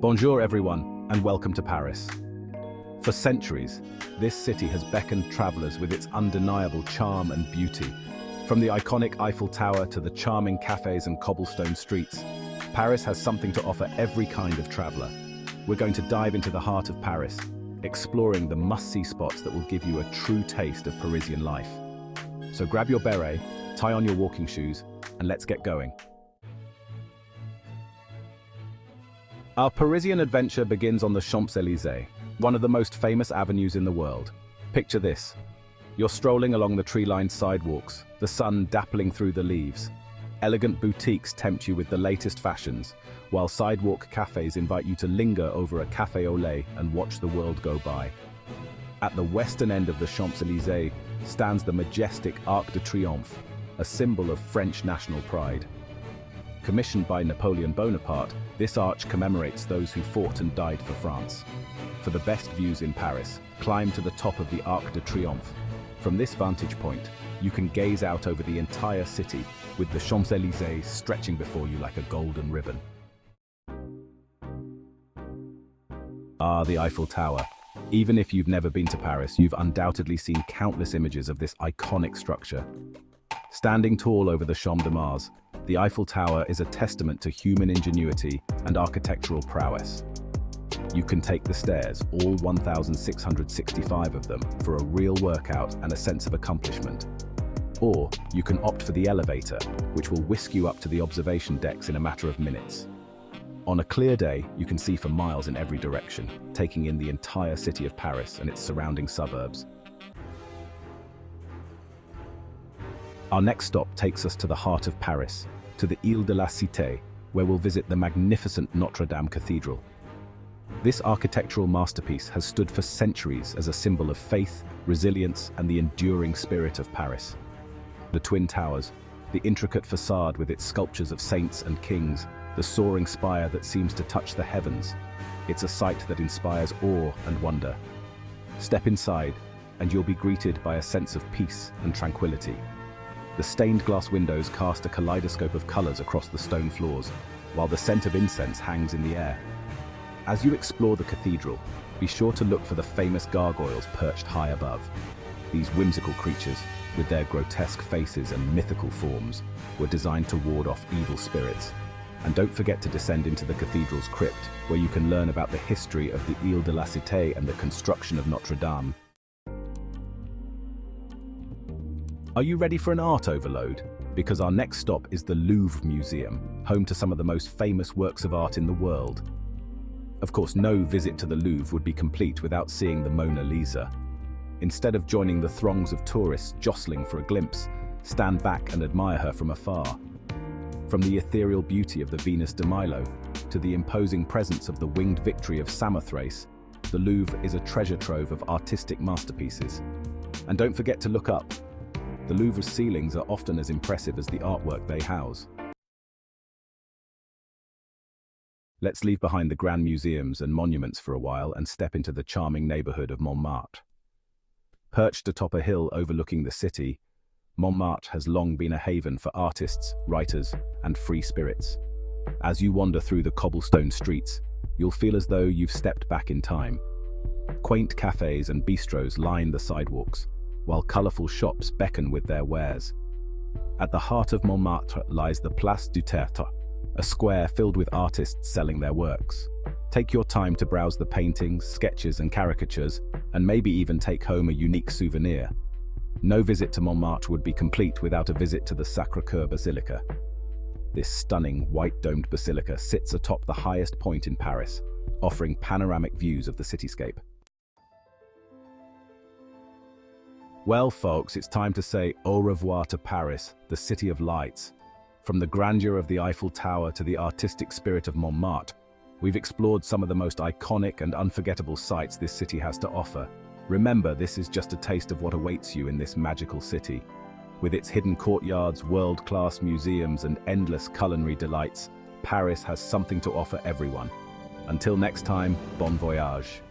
Bonjour everyone, and welcome to Paris. For centuries, this city has beckoned travelers with its undeniable charm and beauty. From the iconic Eiffel Tower to the charming cafes and cobblestone streets, Paris has something to offer every kind of traveler. We're going to dive into the heart of Paris, exploring the must-see spots that will give you a true taste of Parisian life. So grab your beret, tie on your walking shoes, and let's get going. Our Parisian adventure begins on the Champs-Élysées, one of the most famous avenues in the world. Picture this. You're strolling along the tree-lined sidewalks, the sun dappling through the leaves. Elegant boutiques tempt you with the latest fashions, while sidewalk cafes invite you to linger over a café au lait and watch the world go by. At the western end of the Champs-Élysées stands the majestic Arc de Triomphe, a symbol of French national pride. Commissioned by Napoleon Bonaparte, this arch commemorates those who fought and died for France. For the best views in Paris, climb to the top of the Arc de Triomphe. From this vantage point, you can gaze out over the entire city, with the Champs-Élysées stretching before you like a golden ribbon. The Eiffel Tower. Even if you've never been to Paris, you've undoubtedly seen countless images of this iconic structure. Standing tall over the Champ de Mars, the Eiffel Tower is a testament to human ingenuity and architectural prowess. You can take the stairs, all 1,665 of them, for a real workout and a sense of accomplishment. Or you can opt for the elevator, which will whisk you up to the observation decks in a matter of minutes. On a clear day, you can see for miles in every direction, taking in the entire city of Paris and its surrounding suburbs. Our next stop takes us to the heart of Paris, to the Île de la Cité, where we'll visit the magnificent Notre Dame Cathedral. This architectural masterpiece has stood for centuries as a symbol of faith, resilience, and the enduring spirit of Paris. The Twin Towers, the intricate facade with its sculptures of saints and kings, the soaring spire that seems to touch the heavens. It's a sight that inspires awe and wonder. Step inside, and you'll be greeted by a sense of peace and tranquility. The stained glass windows cast a kaleidoscope of colors across the stone floors, while the scent of incense hangs in the air. As you explore the cathedral, be sure to look for the famous gargoyles perched high above. These whimsical creatures, with their grotesque faces and mythical forms, were designed to ward off evil spirits. And don't forget to descend into the cathedral's crypt, where you can learn about the history of the Île de la Cité and the construction of Notre Dame. Are you ready for an art overload? Because our next stop is the Louvre Museum, home to some of the most famous works of art in the world. Of course, no visit to the Louvre would be complete without seeing the Mona Lisa. Instead of joining the throngs of tourists jostling for a glimpse, stand back and admire her from afar. From the ethereal beauty of the Venus de Milo to the imposing presence of the winged Victory of Samothrace, the Louvre is a treasure trove of artistic masterpieces. And don't forget to look up. The Louvre's ceilings are often as impressive as the artwork they house. Let's leave behind the grand museums and monuments for a while and step into the charming neighborhood of Montmartre. Perched atop a hill overlooking the city, Montmartre has long been a haven for artists, writers, and free spirits. As you wander through the cobblestone streets, you'll feel as though you've stepped back in time. Quaint cafes and bistros line the sidewalks, while colorful shops beckon with their wares. At the heart of Montmartre lies the Place du Théâtre, a square filled with artists selling their works. Take your time to browse the paintings, sketches, and caricatures, and maybe even take home a unique souvenir. No visit to Montmartre would be complete without a visit to the Sacré-Cœur Basilica. This stunning, white-domed basilica sits atop the highest point in Paris, offering panoramic views of the cityscape. Well, folks, it's time to say au revoir to Paris, the city of lights. From the grandeur of the Eiffel Tower to the artistic spirit of Montmartre, we've explored some of the most iconic and unforgettable sights this city has to offer. Remember, this is just a taste of what awaits you in this magical city. With its hidden courtyards, world-class museums, and endless culinary delights, Paris has something to offer everyone. Until next time, bon voyage.